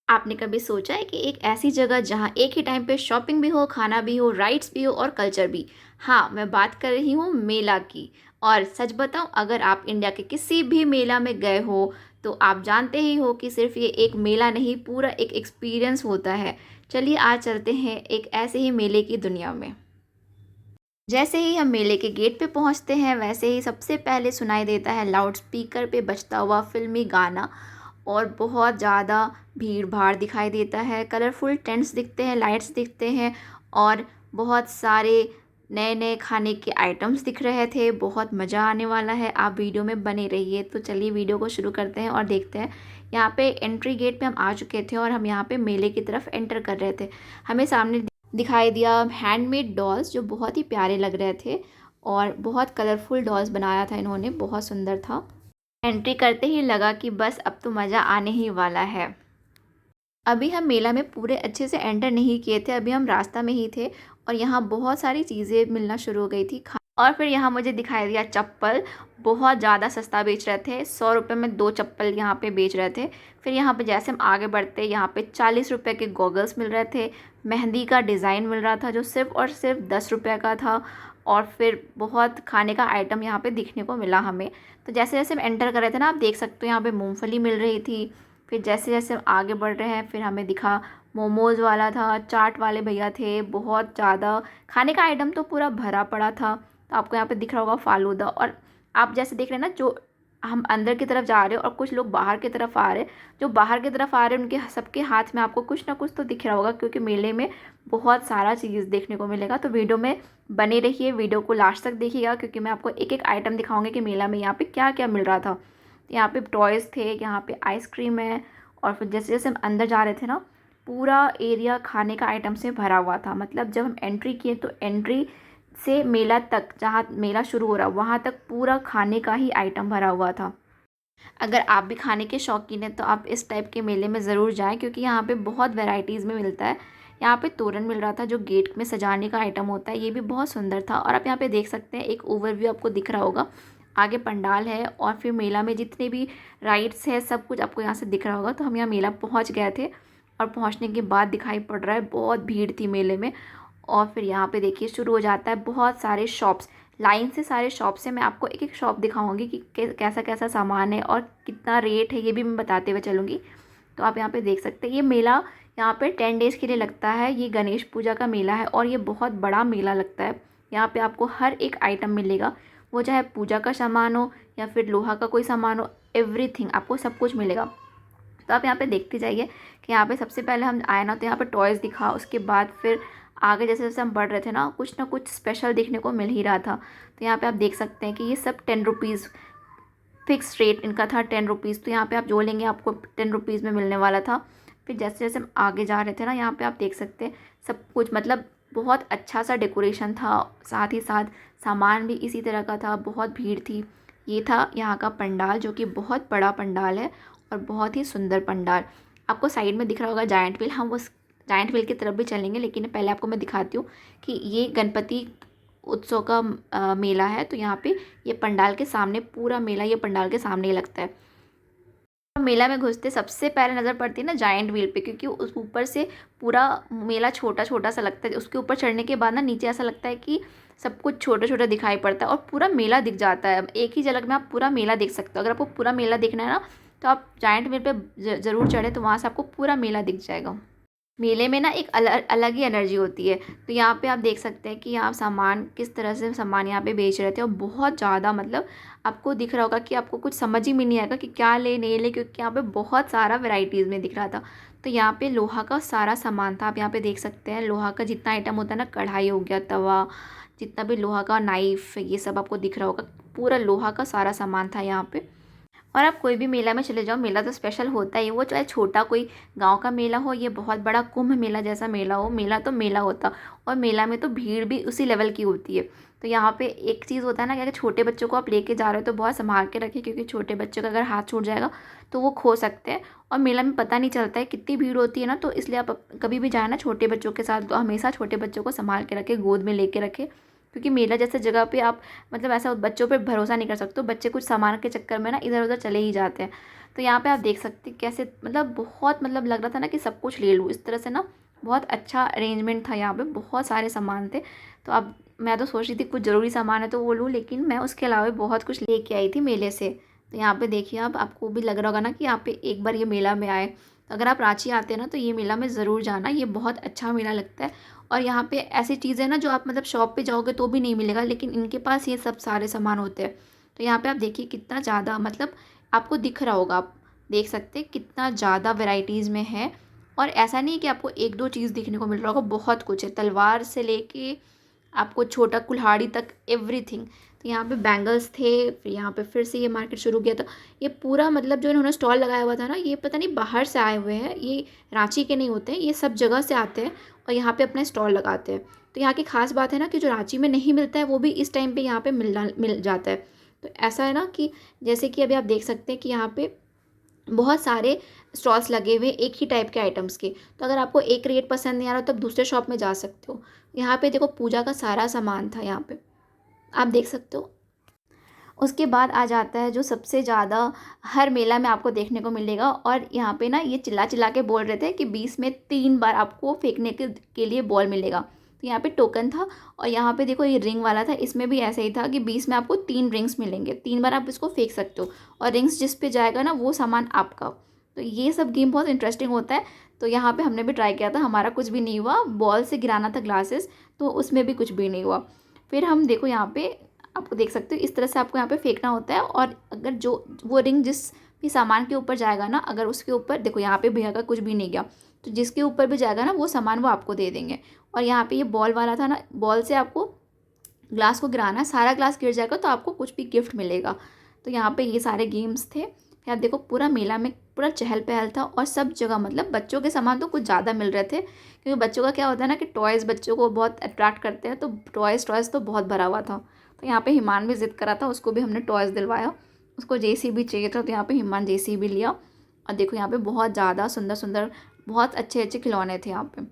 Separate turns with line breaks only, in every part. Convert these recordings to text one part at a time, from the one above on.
आपने कभी सोचा है कि एक ऐसी जगह जहाँ एक ही टाइम पे शॉपिंग भी हो, खाना भी हो, राइड्स भी हो और कल्चर भी? हाँ, मैं बात कर रही हूँ मेला की। और सच बताऊँ, अगर आप इंडिया के किसी भी मेला में गए हो, तो आप जानते ही हो कि सिर्फ़ ये एक मेला नहीं, पूरा एक एक्सपीरियंस होता है। चलिए आज चलते हैं एक ऐसे ही मेले की दुनिया में। जैसे ही हम मेले के गेट पे पहुंचते हैं, वैसे ही सबसे पहले सुनाई देता है लाउड स्पीकर पे बजता हुआ फ़िल्मी गाना। और बहुत ज़्यादा भीड़-भाड़ दिखाई देता है, कलरफुल टेंट्स दिखते हैं, लाइट्स दिखते हैं और बहुत सारे नए-नए खाने के आइटम्स दिख रहे थे। बहुत मज़ा आने वाला है, आप वीडियो में बने रहिए। तो चलिए वीडियो को शुरू करते हैं और देखते हैं। यहाँ पे एंट्री गेट पे हम आ चुके थे और हम यहाँ पे मेले की तरफ एंटर कर रहे थे। हमें सामने दिखाई दिया हैंडमेड डॉल्स जो बहुत ही प्यारे लग रहे थे और बहुत कलरफुल डॉल्स बनाया था इन्होंने, बहुत सुंदर था। एंट्री करते ही लगा कि बस अब तो मज़ा आने ही वाला है। अभी हम मेला में पूरे अच्छे से एंटर नहीं किए थे, अभी हम रास्ता में ही थे और यहाँ बहुत सारी चीज़ें मिलना शुरू हो गई थी। खा और फिर यहाँ मुझे दिखाई दिया चप्पल, बहुत ज़्यादा सस्ता बेच रहे थे, 100 रुपये में 2 चप्पल यहाँ पे बेच रहे थे। फिर यहाँ पे जैसे हम आगे बढ़ते, यहाँ पे 40 रुपये के गॉगल्स मिल रहे थे, मेहंदी का डिज़ाइन मिल रहा था जो सिर्फ़ और सिर्फ 10 रुपये का था। और फिर बहुत खाने का आइटम यहाँ पे दिखने को मिला हमें। तो जैसे-जैसे हम एंटर कर रहे थे ना, आप देख सकते हो यहाँ पे मूँगफली मिल रही थी। फिर जैसे-जैसे हम आगे बढ़ रहे हैं, फिर हमें दिखा मोमोज़ वाला था, चाट वाले भैया थे, बहुत ज़्यादा खाने का आइटम तो पूरा भरा पड़ा था। तो आपको यहाँ पे दिख रहा होगा फ़ालूदा। और आप जैसे देख रहे हैं ना, जो हम अंदर की तरफ जा रहे हैं और कुछ लोग बाहर की तरफ आ रहे हैं। जो बाहर की तरफ आ रहे हैं उनके सबके हाथ में आपको कुछ ना कुछ तो दिख रहा होगा, क्योंकि मेले में बहुत सारा चीज़ देखने को मिलेगा। तो वीडियो में बने रहिए, वीडियो को लास्ट तक देखिएगा, क्योंकि मैं आपको एक-एक आइटम दिखाऊँगी कि मेला में यहाँ पे क्या-क्या मिल रहा था। यहाँ पे टॉयज़ थे, यहाँ पे आइसक्रीम है। और फिर जैसे-जैसे हम अंदर जा रहे थे ना, पूरा एरिया खाने का आइटम से भरा हुआ था। मतलब जब हम एंट्री किए तो एंट्री से मेला तक, जहाँ मेला शुरू हो रहा वहाँ तक पूरा खाने का ही आइटम भरा हुआ था। अगर आप भी खाने के शौकीन हैं तो आप इस टाइप के मेले में ज़रूर जाएँ, क्योंकि यहाँ पे बहुत वैराइटीज़ में मिलता है। यहाँ पे तोरण मिल रहा था जो गेट में सजाने का आइटम होता है, ये भी बहुत सुंदर था। और आप यहाँ पे देख सकते हैं, एक ओवरव्यू आपको दिख रहा होगा। आगे पंडाल है और फिर मेला में जितने भी राइड्स है, सब कुछ आपको यहाँ से दिख रहा होगा। तो हम यहाँ मेला पहुँच गए थे और पहुँचने के बाद दिखाई पड़ रहा है बहुत भीड़ थी मेले में। और फिर यहाँ पे देखिए शुरू हो जाता है बहुत सारे शॉप्स, लाइन से सारे शॉप से। मैं आपको एक-एक शॉप दिखाऊँगी कि कैसा-कैसा सामान है और कितना रेट है, ये भी मैं बताते हुए चलूँगी। तो आप यहाँ पे देख सकते हैं, ये मेला यहाँ पे 10 डेज़ के लिए लगता है। ये गणेश पूजा का मेला है और ये बहुत बड़ा मेला लगता है। यहाँ पे आपको हर एक आइटम मिलेगा, वो चाहे पूजा का सामान हो या फिर लोहा का कोई सामान हो, एवरीथिंग आपको सब कुछ मिलेगा। तो आप यहाँ पे देखते जाइए कि यहाँ पे सबसे पहले हम आए ना, तो यहाँ पे टॉयज़ दिखा। उसके बाद फिर आगे जैसे-जैसे हम बढ़ रहे थे ना कुछ स्पेशल देखने को मिल ही रहा था। तो यहाँ पे आप देख सकते हैं कि ये सब 10 रुपीज़ फिक्स रेट इनका था, 10 रुपीज़। तो यहाँ पे आप जो लेंगे आपको 10 रुपीज़ में मिलने वाला था। फिर जैसे-जैसे हम आगे जा रहे थे ना, यहाँ पे आप देख सकते हैं सब कुछ, मतलब बहुत अच्छा सा डेकोरेशन था। साथ ही साथ सामान भी इसी तरह का था, बहुत भीड़ थी। ये था यहाँ का पंडाल, जो कि बहुत बड़ा पंडाल है और बहुत ही सुंदर पंडाल। आपको साइड में दिख रहा होगा जायंट व्हील, हम उस जायंट व्हील की तरफ भी चलेंगे, लेकिन पहले आपको मैं दिखाती हूँ कि ये गणपति उत्सव का मेला है। तो यहाँ पे ये पंडाल के सामने, पूरा मेला ये पंडाल के सामने ही लगता है। मेला में घुसते सबसे पहले नज़र पड़ती है ना जायंट व्हील पे, क्योंकि उस ऊपर से पूरा मेला छोटा-छोटा सा लगता है। उसके ऊपर चढ़ने के बाद ना नीचे ऐसा लगता है कि सब कुछ छोटा-छोटा दिखाई पड़ता है और पूरा मेला दिख जाता है। एक ही झलक में आप पूरा मेला देख सकते हो। अगर आपको पूरा मेला देखना है ना, तो आप जायंट व्हील पे ज़रूर चढ़ें, तो वहाँ से आपको पूरा मेला दिख जाएगा। मेले में ना एक अलग ही एनर्जी होती है। तो यहाँ पे आप देख सकते हैं कि यहाँ सामान किस तरह से सामान यहाँ पे बेच रहे थे और बहुत ज़्यादा, मतलब आपको दिख रहा होगा कि आपको कुछ समझ ही में नहीं आएगा कि क्या ले नहीं ले, क्योंकि यहाँ पे बहुत सारा वैरायटीज़ में दिख रहा था। तो यहाँ पे लोहा का सारा सामान था। आप यहाँ पे देख सकते हैं लोहा का जितना आइटम होता है ना, कढ़ाई हो गया, तवा, जितना भी लोहा का नाइफ़, ये सब आपको दिख रहा होगा। पूरा लोहा का सारा सामान था यहाँ पे। और आप कोई भी मेला में चले जाओ, मेला तो स्पेशल होता ही है। वो चाहे छोटा कोई गांव का मेला हो, ये बहुत बड़ा कुंभ मेला जैसा मेला हो, मेला तो मेला होता। और मेला में तो भीड़ भी उसी लेवल की होती है। तो यहाँ पे एक चीज़ होता है ना कि अगर छोटे बच्चों को आप लेके जा रहे हो तो बहुत संभाल के रखें, क्योंकि छोटे बच्चों का अगर हाथ छूट जाएगा तो वो खो सकते हैं। और मेला में पता नहीं चलता है कितनी भीड़ होती है ना, तो इसलिए आप कभी भी जाए ना छोटे बच्चों के साथ, तो हमेशा छोटे बच्चों को संभाल के रखें, गोद में लेके रखें। क्योंकि मेला जैसे जगह पे आप, मतलब ऐसा बच्चों पे भरोसा नहीं कर सकते हो। बच्चे कुछ सामान के चक्कर में ना इधर उधर चले ही जाते हैं। तो यहाँ पे आप देख सकते हैं कैसे मतलब बहुत मतलब लग रहा था ना कि सब कुछ ले लूँ, इस तरह से ना बहुत अच्छा अरेंजमेंट था यहाँ पे, बहुत सारे सामान थे। तो अब मैं तो सोच रही थी कुछ ज़रूरी सामान है तो वो लूँ, लेकिन मैं उसके अलावा भी बहुत कुछ लेके आई थी मेले से। तो यहाँ पे देखिए आप, आपको भी लग रहा होगा ना कि यहाँ पे एक बार ये मेला में आए। तो अगर आप रांची आते हैं ना तो ये मेला में ज़रूर जाना, ये बहुत अच्छा मेला लगता है। और यहाँ पे ऐसी चीज़ें ना जो आप मतलब शॉप पे जाओगे तो भी नहीं मिलेगा, लेकिन इनके पास ये सब सारे सामान होते हैं। तो यहाँ पे आप देखिए कितना ज़्यादा मतलब आपको दिख रहा होगा, आप देख सकते हैं कितना ज़्यादा वैरायटीज़ में है। और ऐसा नहीं है कि आपको एक दो चीज़ दिखने को मिल रहा होगा, बहुत कुछ है, तलवार से लेके आपको छोटा कुल्हाड़ी तक एवरीथिंग। तो यहाँ पे बैंगल्स थे, फिर यहाँ पे फिर से ये मार्केट शुरू किया था। ये पूरा मतलब जो इन्होंने स्टॉल लगाया हुआ था ना, ये पता नहीं बाहर से आए हुए हैं, ये रांची के नहीं होते हैं, ये सब जगह से आते हैं और यहाँ पे अपने स्टॉल लगाते हैं। तो यहाँ की खास बात है ना कि जो रांची में नहीं मिलता है वो भी इस टाइम पे यहाँ पे मिल जाता है। तो ऐसा है ना कि जैसे कि अभी आप देख सकते हैं कि यहाँ पे बहुत सारे स्टॉल्स लगे हुए एक ही टाइप के आइटम्स के। तो अगर आपको एक रेट पसंद नहीं आ रहा तो आप दूसरे शॉप में जा सकते हो। यहाँ पे देखो पूजा का सारा सामान था, यहाँ पे आप देख सकते हो। उसके बाद आ जाता है जो सबसे ज़्यादा हर मेला में आपको देखने को मिलेगा, और यहाँ पे ना ये चिल्ला चिल्ला के बोल रहे थे कि 20 में 3 बार आपको फेंकने के लिए बॉल मिलेगा। तो यहाँ पे टोकन था, और यहाँ पे देखो ये रिंग वाला था, इसमें भी ऐसा ही था कि 20 में आपको 3 रिंग्स मिलेंगे, 3 बार आप इसको फेंक सकते हो, और रिंग्स जिस पे जाएगा ना वो सामान आपका। तो ये सब गेम बहुत इंटरेस्टिंग होता है। तो यहाँ पे हमने भी ट्राई किया था, हमारा कुछ भी नहीं हुआ, बॉल से गिराना था ग्लासेस, तो उसमें भी कुछ भी नहीं हुआ। फिर हम देखो यहाँ पे आपको देख सकते हो इस तरह से आपको यहाँ पे फेंकना होता है, और अगर जो वो रिंग जिस भी सामान के ऊपर जाएगा ना, अगर उसके ऊपर देखो यहाँ पे भैया का कुछ भी नहीं गया, तो जिसके ऊपर भी जाएगा ना वो सामान वो आपको दे देंगे। और यहाँ पे ये बॉल वाला था ना, बॉल से आपको ग्लास को गिराना है, सारा ग्लास गिर जाएगा तो आपको कुछ भी गिफ्ट मिलेगा। तो यहाँ पे ये सारे गेम्स थे। फिर आप देखो पूरा मेला में पूरा चहल पहल था, और सब जगह मतलब बच्चों के सामान तो कुछ ज़्यादा मिल रहे थे, क्योंकि बच्चों का क्या होता है ना कि टॉयज़ बच्चों को बहुत अट्रैक्ट करते हैं, तो टॉयज़ तो बहुत भरा हुआ था। तो यहाँ पे हिमान भी ज़िद करा था, उसको भी हमने टॉयज़ दिलवाया। उसको जेसीबी चाहिए था, तो यहाँ पे हिमान जेसीबी लिया। और देखो यहाँ पे बहुत ज़्यादा सुंदर सुंदर बहुत अच्छे अच्छे खिलौने थे यहाँ पे।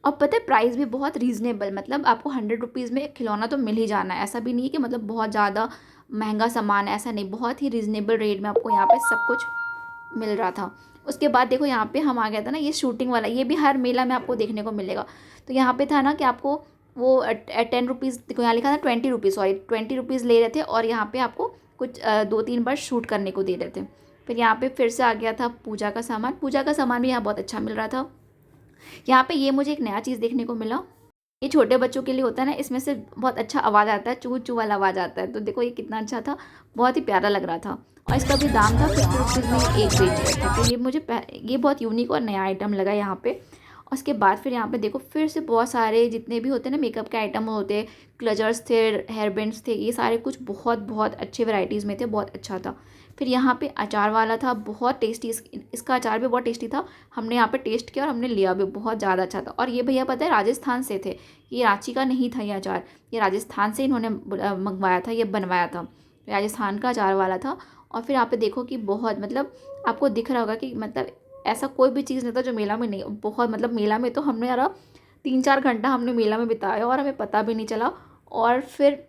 और पता है प्राइस भी बहुत रीज़नेबल, मतलब आपको 100 रुपीज़ में खिलौना तो मिल ही जाना है, ऐसा भी नहीं है कि मतलब बहुत ज़्यादा महंगा सामान है, ऐसा नहीं, बहुत ही रीज़नेबल रेट में आपको यहाँ पे सब कुछ मिल रहा था। उसके बाद देखो यहाँ पे हम आ गया था ना ये शूटिंग वाला, ये भी हर मेला में आपको देखने को मिलेगा। तो यहाँ पे था ना कि आपको वो 10 रुपीज़, देखो यहाँ लिखा था 20 रुपीज़, सॉरी 20 रुपीज़ ले रहे थे, और यहाँ पे आपको कुछ 2-3 बार शूट करने को दे रहे थे। फिर यहाँ पे फिर से आ गया था पूजा का सामान, पूजा का सामान भी यहाँ बहुत अच्छा मिल रहा था। यहाँ पे ये मुझे एक नया चीज़ देखने को मिला, ये छोटे बच्चों के लिए होता है ना, इसमें से बहुत अच्छा आवाज़ आता है, चू चू वाला आवाज़ आता है। तो देखो ये कितना अच्छा था, बहुत ही प्यारा लग रहा था, और इसका भी दाम था 50 रुपीज़ में एक बेच रहे थे। तो ये मुझे ये बहुत यूनिक और नया आइटम लगा यहाँ पे। और उसके बाद फिर यहाँ पे देखो फिर से बहुत सारे जितने भी होते हैं ना मेकअप के आइटम होते हैं, क्लचर्स थे, हेयर बैंड्स थे, ये सारे कुछ बहुत बहुत अच्छे वैरायटीज़ में थे, बहुत अच्छा था। फिर यहाँ पे अचार वाला था, बहुत टेस्टी, इसका अचार भी बहुत टेस्टी था। हमने यहाँ पे टेस्ट किया और हमने लिया भी, बहुत ज़्यादा अच्छा था। और ये भैया पता है राजस्थान से थे, ये रांची का नहीं था ये अचार, ये राजस्थान से इन्होंने मंगवाया था, ये बनवाया था, राजस्थान का अचार वाला था। और फिर यहाँ पे देखो कि बहुत मतलब आपको दिख रहा होगा कि मतलब ऐसा कोई भी चीज़ नहीं था जो मेला में नहीं, बहुत मतलब मेला में तो हमने यार 3-4 घंटा हमने मेला में बिताया और हमें पता भी नहीं चला। और फिर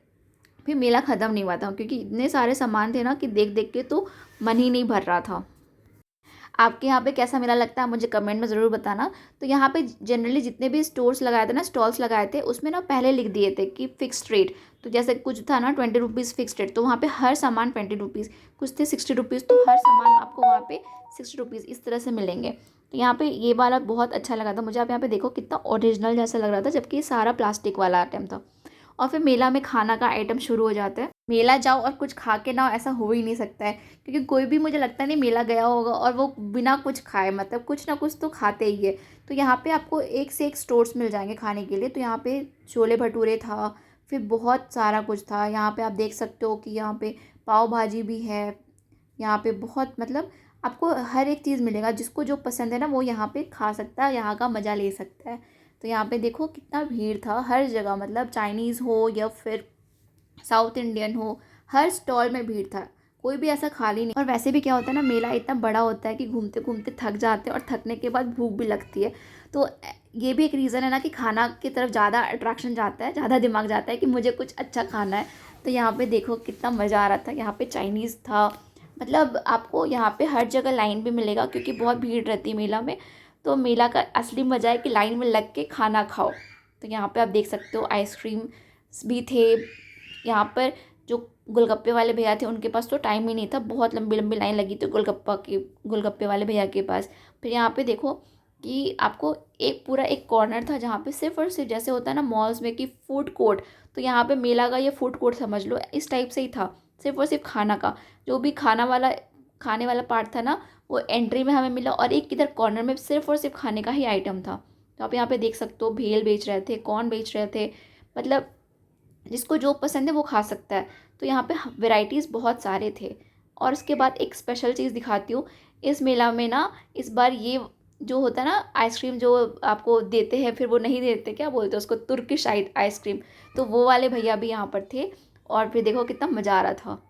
मेला ख़त्म नहीं हुआ था, क्योंकि इतने सारे सामान थे ना कि देख देख के तो मन ही नहीं भर रहा था। आपके यहाँ पे कैसा मेला लगता है मुझे कमेंट में ज़रूर बताना। तो यहाँ पे जनरली जितने भी स्टोर्स लगाए थे ना, स्टॉल्स लगाए थे, उसमें ना पहले लिख दिए थे कि फिक्स्ड रेट। तो जैसे कुछ था ना 20 रुपीज़ फिक्स्ड रेट, तो वहाँ पे हर सामान 20 रुपीज़, कुछ थे 60 रुपीज़, तो हर सामान आपको वहाँ पे 60 रुपीज़ इस तरह से मिलेंगे। तो यहाँ पे ये वाला बहुत अच्छा लगा था मुझे। आप यहाँ पे देखो कितना ओरिजिनल जैसा लग रहा था, जबकि ये सारा प्लास्टिक वाला आइटम था। और फिर मेला में खाना का आइटम शुरू हो जाता है, मेला जाओ और कुछ खा के ना आओ, ऐसा हो ही नहीं सकता है, क्योंकि कोई भी मुझे लगता नहीं मेला गया होगा और वो बिना कुछ खाए, मतलब कुछ ना कुछ तो खाते ही है। तो यहाँ पे आपको एक से एक स्टोर्स मिल जाएंगे खाने के लिए। तो यहाँ पे छोले भटूरे था, फिर बहुत सारा कुछ था। यहाँ पे आप देख सकते हो कि यहाँ पे पाव भाजी भी है, यहाँ पे बहुत मतलब आपको हर एक चीज़ मिलेगा, जिसको जो पसंद है ना वो यहाँ पे खा सकता है, यहाँ का मज़ा ले सकता है। तो यहाँ पे देखो कितना भीड़ था हर जगह, मतलब चाइनीज़ हो या फिर साउथ इंडियन हो, हर स्टॉल में भीड़ था, कोई भी ऐसा खाली नहीं। और वैसे भी क्या होता है ना, मेला इतना बड़ा होता है कि घूमते घूमते थक जाते हैं, और थकने के बाद भूख भी लगती है। तो ये भी एक रीज़न है ना कि खाना की तरफ ज़्यादा अट्रैक्शन जाता है, ज़्यादा दिमाग जाता है कि मुझे कुछ अच्छा खाना है। तो यहाँ पे देखो कितना मज़ा आ रहा था, यहाँ पे चाइनीज़ था, मतलब आपको यहाँ पे हर जगह लाइन भी मिलेगा क्योंकि बहुत भीड़ रहती है मेला में। तो मेला का असली मज़ा है कि लाइन में लग के खाना खाओ। तो यहाँ पे आप देख सकते हो आइसक्रीम भी थे यहाँ पर। जो गोलगप्पे वाले भैया थे उनके पास तो टाइम ही नहीं था, बहुत लंबी लंबी लाइन लगी थी गोलगप्पे वाले भैया के पास। फिर यहाँ पे देखो कि आपको एक पूरा एक कॉर्नर था जहाँ पे सिर्फ और सिर्फ जैसे होता है ना मॉल्स में कि फूड कोर्ट, तो यहाँ पे मेला का ये फूड कोर्ट समझ लो, इस टाइप से ही था। सिर्फ और सिर्फ खाना का, जो भी खाने वाला पार्ट था ना वो एंट्री में हमें मिला, और एक इधर कॉर्नर में सिर्फ और सिर्फ खाने का ही आइटम था। तो आप यहाँ पे देख सकते हो भेल बेच रहे थे, कॉर्न बेच रहे थे, मतलब जिसको जो पसंद है वो खा सकता है। तो यहाँ पे वेराइटीज़ बहुत सारे थे। और उसके बाद एक स्पेशल चीज़ दिखाती हूँ इस मेला में ना, इस बार ये जो होता है ना आइसक्रीम जो आपको देते हैं फिर वो नहीं देते, क्या बोलते हैं उसको, तुर्किश आइसक्रीम, तो वो वाले भैया भी यहाँ पर थे। और फिर देखो कितना मज़ा आ रहा था।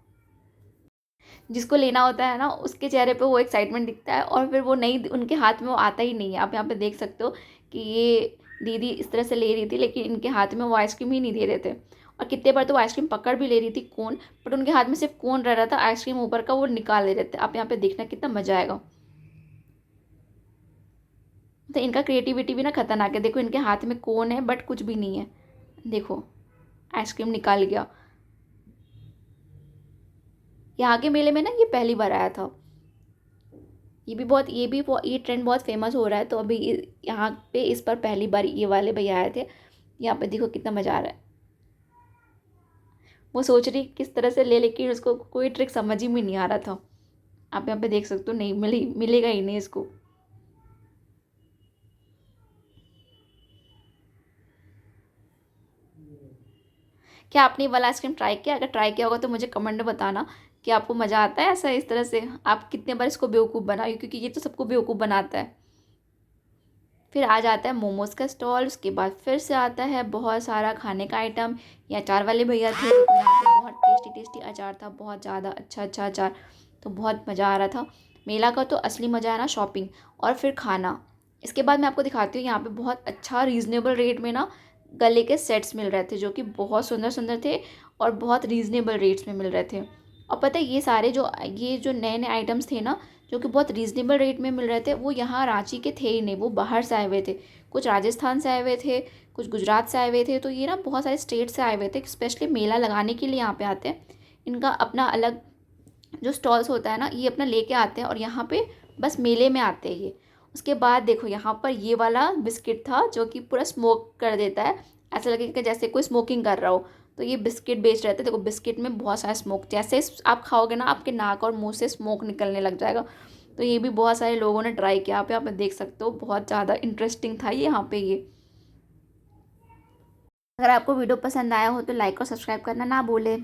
जिसको लेना होता है ना उसके चेहरे पे वो एक्साइटमेंट दिखता है, और फिर वो नहीं, उनके हाथ में वो आता ही नहीं है। आप यहाँ पे देख सकते हो कि ये दीदी इस तरह से ले रही थी लेकिन इनके हाथ में वो आइसक्रीम ही नहीं दे रहे थे। और कितने बार तो वो आइसक्रीम पकड़ भी ले रही थी कोन, बट उनके हाथ में सिर्फ कोन रह रहा था, आइसक्रीम ऊपर का वो निकाल ले रहे थे। आप यहाँ पे देखना कितना मज़ा आएगा। तो इनका क्रिएटिविटी भी ना खतरनाक है। देखो इनके हाथ में कोन है बट कुछ भी नहीं है, देखो आइसक्रीम निकाल गया। यहाँ के मेले में ना ये पहली बार आया था। ये ट्रेंड बहुत फेमस हो रहा है, तो अभी यहाँ पे इस पर पहली बार ये वाले भैया आए थे। यहाँ पे देखो कितना मज़ा आ रहा है। वो सोच रही किस तरह से ले, लेकिन उसको कोई ट्रिक समझ ही में नहीं आ रहा था। आप यहाँ पे देख सकते हो, नहीं मिलेगा ही नहीं इसको। क्या आपने ये वाला आइसक्रीम ट्राई किया? अगर ट्राई किया होगा तो मुझे कमेंट में बताना कि आपको मज़ा आता है ऐसा, इस तरह से आप कितने बार इसको बेवकूफ़ बनाए, क्योंकि ये तो सबको बेवकूफ़ बनाता है। फिर आ जाता है मोमोज़ का स्टॉल, उसके बाद फिर से आता है बहुत सारा खाने का आइटम। ये अचार वाले भैया थे, तो यहाँ पे बहुत टेस्टी टेस्टी अचार था, बहुत ज़्यादा अच्छा अच्छा अचार। तो बहुत मज़ा आ रहा था। मेला का तो असली मज़ा है ना शॉपिंग और फिर खाना। इसके बाद मैं आपको दिखाती हूँ यहाँ पे बहुत अच्छा रीज़नेबल रेट में ना गले के सेट्स मिल रहे थे, जो कि बहुत सुंदर सुंदर थे और बहुत रीज़नेबल रेट्स में मिल रहे थे। और पता है ये जो नए नए आइटम्स थे ना जो कि बहुत रीज़नेबल रेट में मिल रहे थे, वो यहाँ रांची के थे ही नहीं, वो बाहर से आए हुए थे। कुछ राजस्थान से आए हुए थे, कुछ गुजरात से आए हुए थे। तो ये ना बहुत सारे स्टेट से आए हुए थे, स्पेशली मेला लगाने के लिए यहाँ पे आते हैं। इनका अपना अलग जो स्टॉल्स होता है ना ये अपना लेके आते हैं, और यहाँ पे बस मेले में आते हैं ये। उसके बाद देखो यहाँ पर ये वाला बिस्किट था जो कि पूरा स्मोक कर देता है, ऐसा लगेगा जैसे कोई स्मोकिंग कर रहा हो। तो ये बिस्किट बेच रहे थे। देखो बिस्किट में बहुत सारा स्मोक, जैसे आप खाओगे ना आपके नाक और मुंह से स्मोक निकलने लग जाएगा। तो ये भी बहुत सारे लोगों ने ट्राई किया। आप यहाँ पे देख सकते हो, बहुत ज़्यादा इंटरेस्टिंग था ये यहाँ पे ये। अगर आपको वीडियो पसंद आया हो तो लाइक और सब्सक्राइब करना ना भूलें।